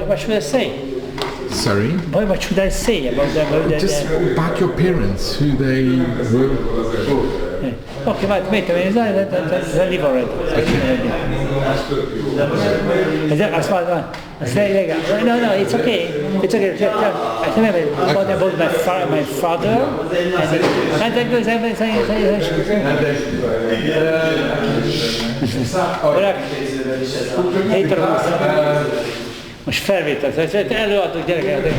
what should I say? Sorry? What should I say about Just about your parents, who they were. Okay, wait a minute, I leave already. No, it's okay. It's okay. I tell you about my father. Most felvétel, előadok gyerekek.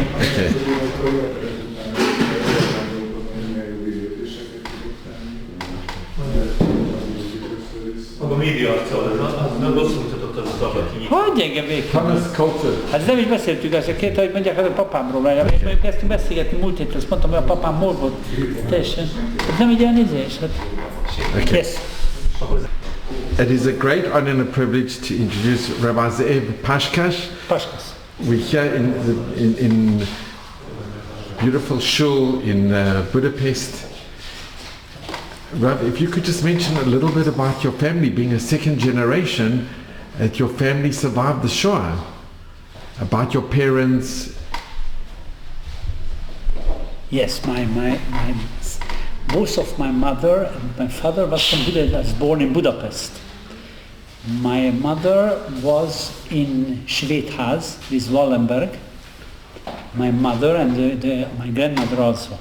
A média arccal, az nem rosszul mutatott az utat, aki... Hogy engem végig? Hát nem is beszéltünk ezt, kérte, hogy mondják el a papámról, mert mondjuk kezdtünk beszélgetni múlt héten, azt mondtam, hogy a papám hol volt. Teljesen. Hát nem egy olyan izés. Okay. Yes. It is a great honor and a privilege to introduce Rabbi Ze'ev Paskesz. Paskesz. We're here in beautiful shul in Budapest. Rabbi, if you could just mention a little bit about your family, being a second generation, that your family survived the Shoah, about your parents. Yes, both of my mother and my father was born in Budapest. My mother was in Svétház with Wallenberg. My mother and my grandmother also.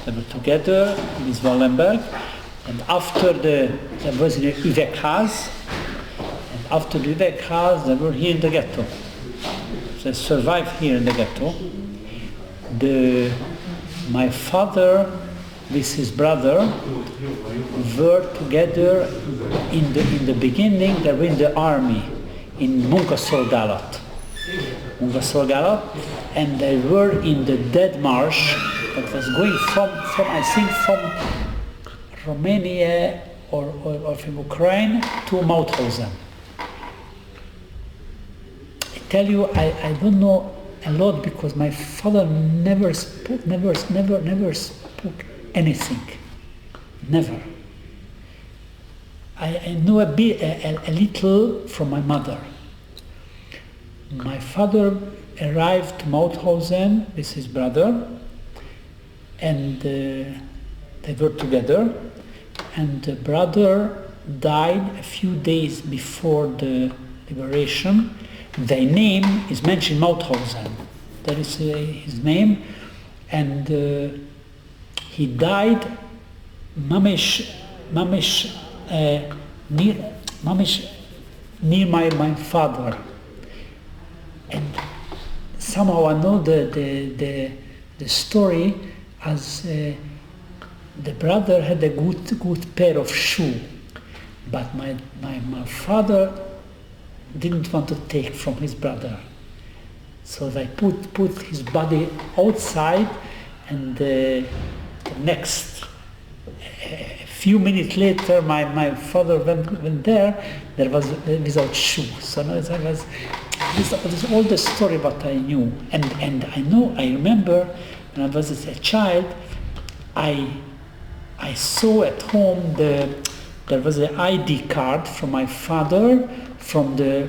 They were together with Wallenberg. And after there was in Üvegház, and after the Üvegház, they were here in the ghetto. They survived here in the ghetto. My father with his brother were together in the beginning. They were in the army, in munkaszolgálat, and they were in the Dead March that was going from I think from Romania or from Ukraine to Mauthausen. I tell you, I don't know a lot because my father never spoke anything. Never. I know a little from my mother. My father arrived to Mauthausen with his brother, and they were together. And the brother died a few days before the liberation. Their name is mentioned Mauthausen. That is his name. And he died near my father. And somehow I know the story as the brother had a good pair of shoes, but my father didn't want to take from his brother. So they put his body outside, and the next a few minutes later my father went there was without shoes. So this was all the story what I knew. And I remember when I was a child, I saw at home there was an ID card from my father from the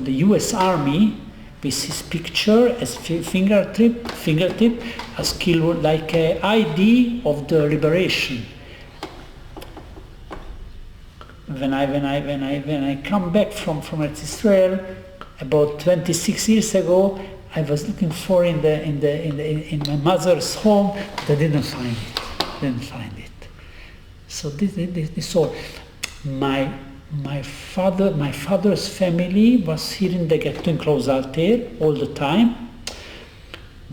U.S. Army with his picture as fingertip as like an ID of the liberation. When I come back from Israel about 26 years ago, I was looking for in my mother's home, but I didn't find it. So this all. My father's family was here in the ghetto in Close Altair all the time.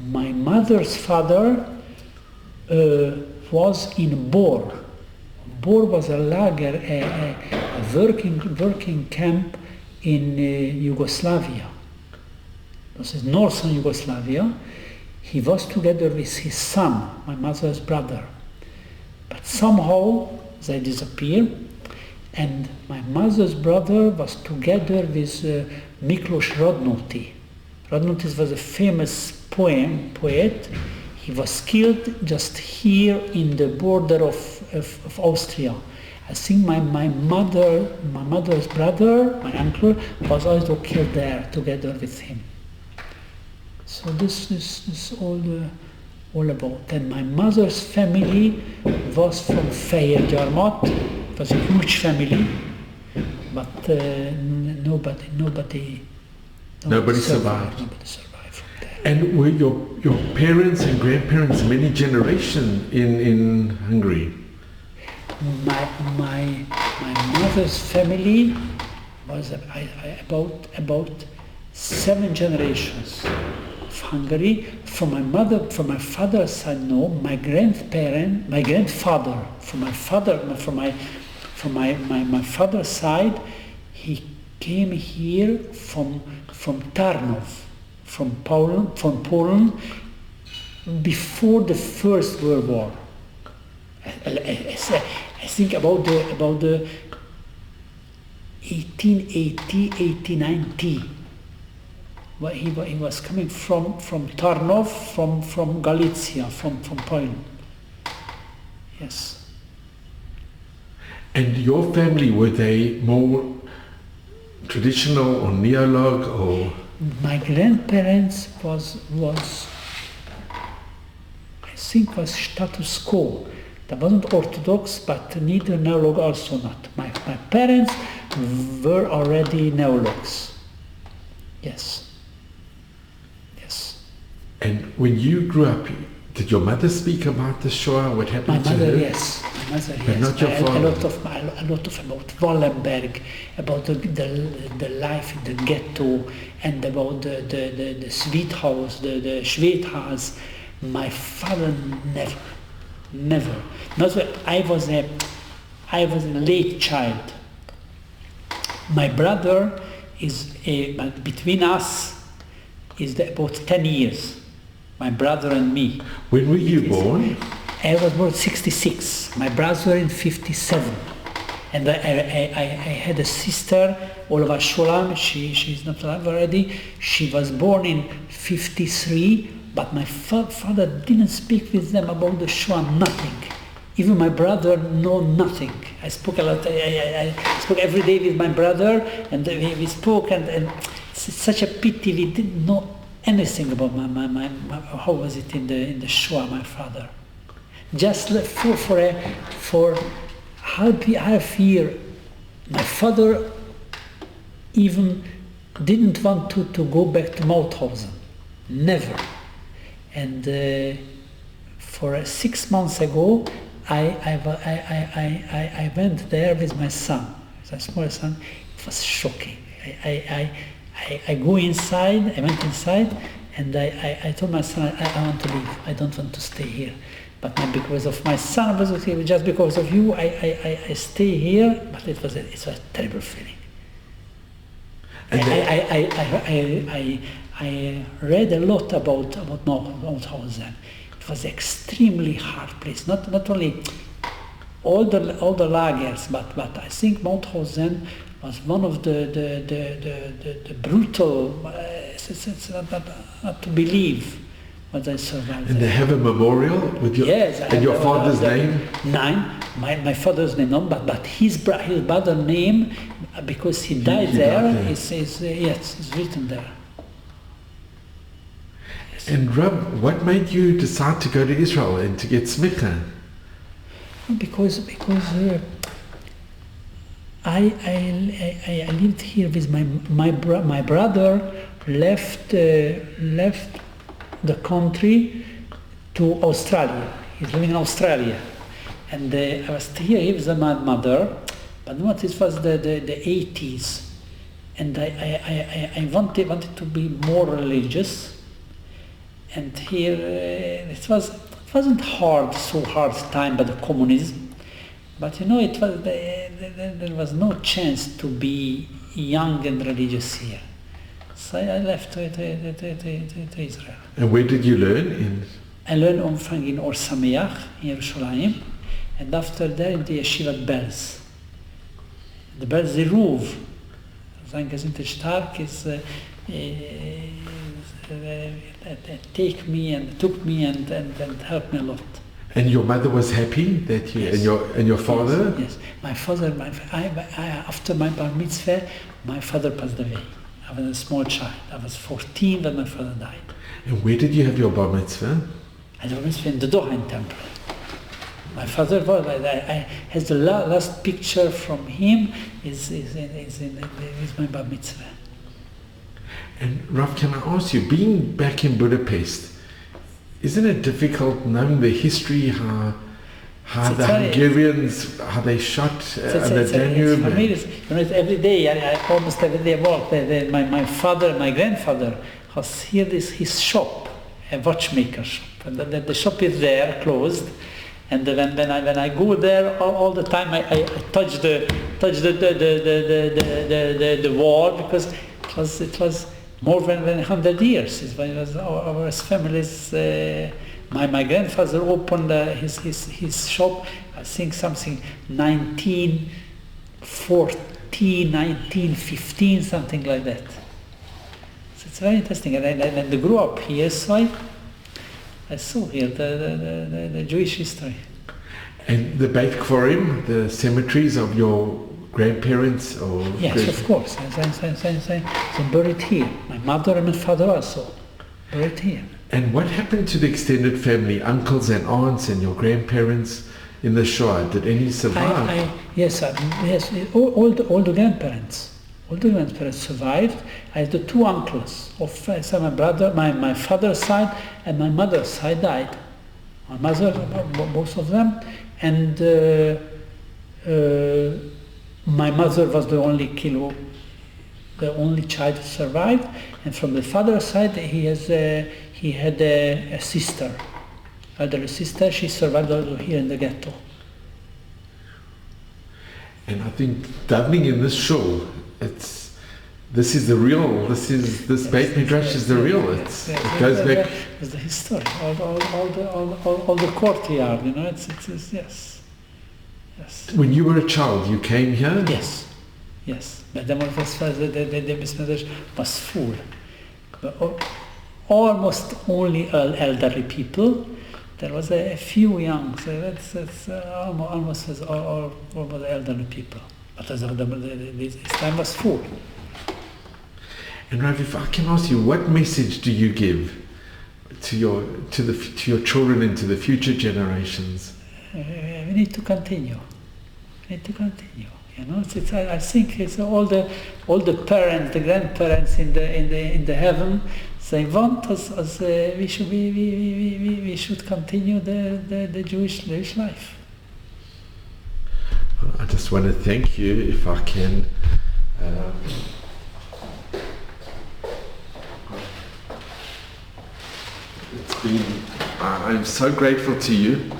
My mother's father was in Bor. Bor was a lager, a working camp in Yugoslavia. This is northern Yugoslavia. He was together with his son, my mother's brother. But somehow they disappeared, and my mother's brother was together with Miklos Radnóti. Radnóti was a famous poet. He was killed just here in the border of Austria. I think my mother's brother, my uncle, was also killed there together with him. So this is all about. And my mother's family was from Fehérgyarmat. It was a huge family, but nobody survived. Nobody survived from there. And were your parents and grandparents many generations in Hungary? My mother's family was about 7 generations of Hungary. From my father's side, no. My grandfather, from my father's side, he came here from Tarnów, from Poland, before the First World War. I think about the 1880, 1890. Well, he was coming from Tarnów, from Galicia, from Poland. Yes. And your family, were they more traditional or neolog or? My grandparents was I think was status quo. That wasn't Orthodox, but neither neolog also not. My parents were already neologs. Yes. And when you grew up, did your mother speak about the Shoah? What happened to her? Yes. My mother, yes. But not your father. A lot of about Wallenberg, about the life in the ghetto, and about the sweet house, the Schwedhaus. My father never. Not that I was a late child. My brother is between us is about 10 years. My brother and me. When were you born? I was born in 1966. My brother in 1957. And I had a sister, Olva Shulam. She's not alive already. She was born in 1953. But my father didn't speak with them about the Shoah, nothing. Even my brother know nothing. I spoke a lot. I spoke every day with my brother, and we spoke, and it's such a pity we didn't know anything about my how was it in the Shoah, my father. Just for half year, my father even didn't want to go back to Mauthausen, never. And for 6 months ago, I went there with my son, my small son. It was shocking. I go inside. I went inside, and I told my son, I want to leave. I don't want to stay here. But not because of my son, but just because of you, I stay here. But it's a terrible feeling. And I read a lot about Mauthausen. It was an extremely hard place. Not only all the lagers, but I think Mauthausen was one of the brutal. It's not to believe what I survived. And they have a memorial with your your father's name. My father's name, no, but his brother's name, because he died there. It's written there. And Rab, what made you decide to go to Israel and to get smicha? Because I lived here with my brother left the country to Australia. He's living in Australia, and I was here with my mother. But what it was the 80s, and I wanted to be more religious. And here it wasn't so hard time by the communism, but there was no chance to be young and religious here. So I left to Israel. And where did you learn? I learned Umfang in Or Sameach in Yerushalayim, and after that in the Yeshivat Belz. The Belz the Ruv. Sein Kazinczy stark is. Took me and helped me a lot. And your mother was happy that you and your father? Yes. My father, after my bar mitzvah, my father passed away. I was a small child. I was 14 when my father died. And where did you have your bar mitzvah? I was in the Dohain temple. My father was. Has the last picture from him is my bar mitzvah. And Rav, can I ask you, being back in Budapest, isn't it difficult knowing the history, how the Hungarians, how they shot on the Danube? For me, every day, almost every day I walk. My father, my grandfather, has here his shop, a watchmaker shop. And the shop is there, closed. And when I go there, all the time I touch the wall, because it was more than 100 years. It was our family's. My grandfather opened his shop. I think something 1914, 1915, something like that. So it's very interesting. And I grew up here, so I saw here the Jewish history. And the Beit Kvorim, the cemeteries of your grandparents, or yes, of course. They're buried here. My mother and my father also buried here. And what happened to the extended family, uncles and aunts and your grandparents in the Shoah? Did any survive? Yes, all the grandparents. All the grandparents survived. I had the two uncles. So my brother, my father's side and my mother's side died. My mother, both of them, and my mother was the only child who survived. And from the father's side, he had a sister, elderly sister. She survived also here in the ghetto. And I think davening in this shul, this is the real. This Beit Midrash is the real. It goes back. It's the history. All the courtyard. It's yes. When you were a child, you came here. Yes. But the Midrash was full. But almost only elderly people. There was a few young. So that's almost all elderly people. But this time was full. And Rav, if I can ask you, what message do you give to your children and to the future generations? We need to continue. I think it's all the parents, the grandparents in the heaven. They want us as we should continue the Jewish life. I just want to thank you, if I can. I'm so grateful to you.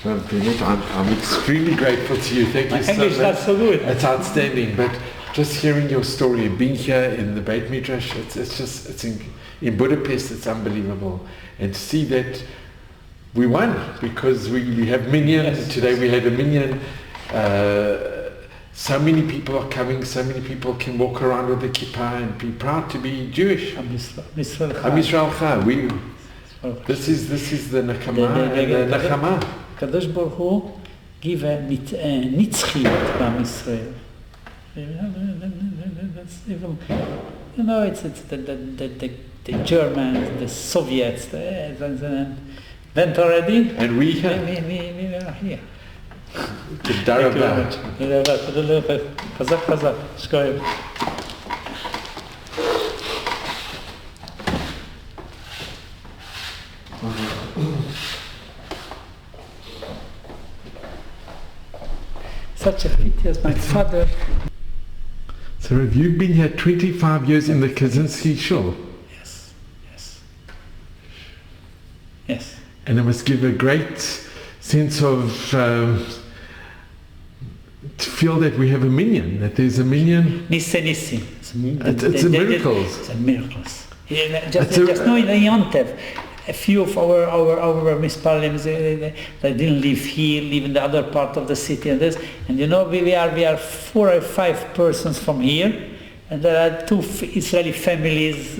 I'm extremely grateful to you. Thank you so much. My English is not so good. It's outstanding. But just hearing your story, being here in the Beit Midrash, it's in Budapest, it's unbelievable. And to see that we won, because we have minyan. Yes. Today we had a minyan. So many people are coming, so many people can walk around with the kippah and be proud to be Jewish. Am Yisrael Chai. This is the nakama and the nachama. Kadosh Baruch Hu give a nitzchiyut b'Am Yisrael. That's even, it's the Germans, the Soviets, went already. And we are here. תודה רבה. חזק, שכוייב. Such a pity as my father. So have you been here 25 years in the Kazinczy shul? Yes. And it must give a great sense of to feel that we have a minyan, that there's a minyan. It's a miracles. It's a miracles. Just know in Yontev, a few of our Mispalims, they didn't live here, live in the other part of the city and this. And we are 4 or 5 persons from here, and there are 2 Israeli families.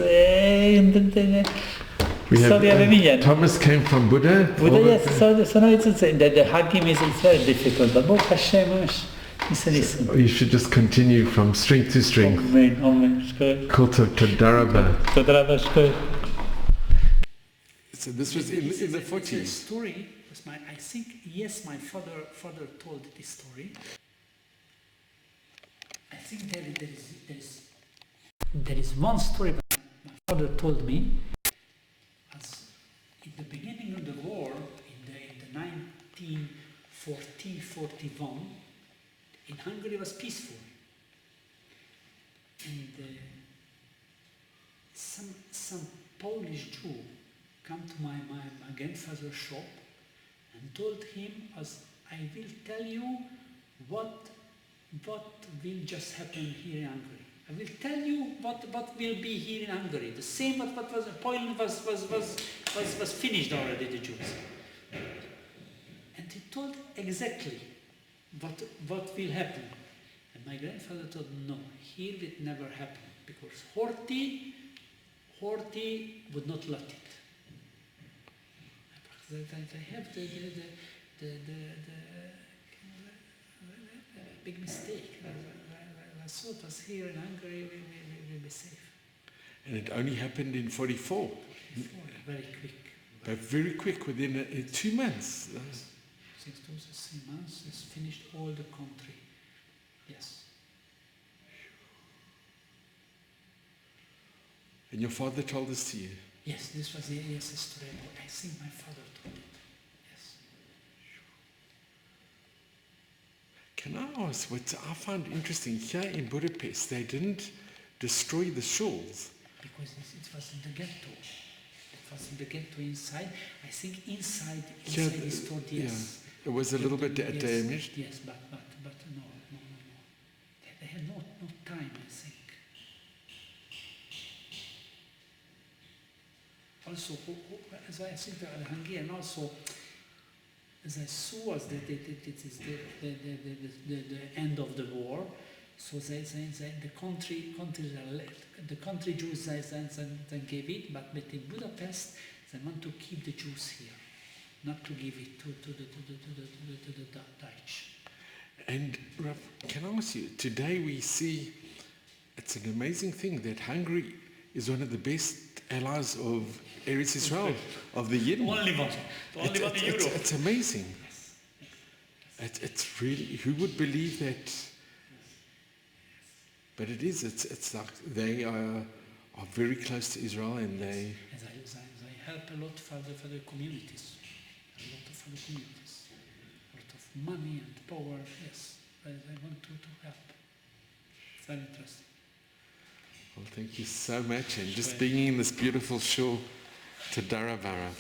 We mindjárt. Thomas came from Buddha. Buddha, yes, so no, the hugging is very difficult, but Baruch Hashem, listen. You should just continue from strength to strength. Amen, shkoy. Kol Todaraba. Toda rabba, shkoy. So this was in the The 40s. story was I think, yes, my father told this story. I think there is one story that my father told me. As in the beginning of the war, in the 1940-41, in Hungary was peaceful, and some Polish Jew come to my grandfather's shop and told him, as I will tell you what will just happen here in Hungary. I will tell you what will be here in Hungary. The same what was Poland was finished already, the Jews. And he told exactly what will happen. And my grandfather told, no, here it never happen, because Horthy would not let it. They have the big mistake. I thought was here in Hungary we will be safe. And it only happened in 44. Very quick. But very quick, within 2 months. 6 to 3 months, it's finished all the country. Yes. And your father told this to you? Yes, this was the story. I think my father told it. Yes. Can I ask, what I found interesting, here in Budapest, they didn't destroy the shuls. Because it was in the ghetto. It was in the ghetto inside. I think inside the store, yes. Yeah, it was a little bit damaged. Yes, but no. They had no time, I think. Also, as I think the Hungarian also, as I saw, as it is the end of the war. So the country Jews they gave it, but in Budapest they want to keep the Jews here, not to give it to the Dutch. And Rav, can I ask you? Today we see it's an amazing thing that Hungary is one of the best allies of Eretz Israel, of the Yidden. Only one in Europe. It's amazing. Yes. It's really, who would believe that? But it is. It's like they are very close to Israel, and they help a lot for the communities. A lot of money and power. Yes, they want to help. It's very interesting. Well, thank you so much, and just being in this beautiful shul, Tadara Varav.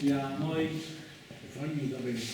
Ja, mooi. Fajnie, da bin ich.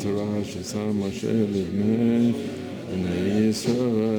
התורה ששם משה לבני בני ישראל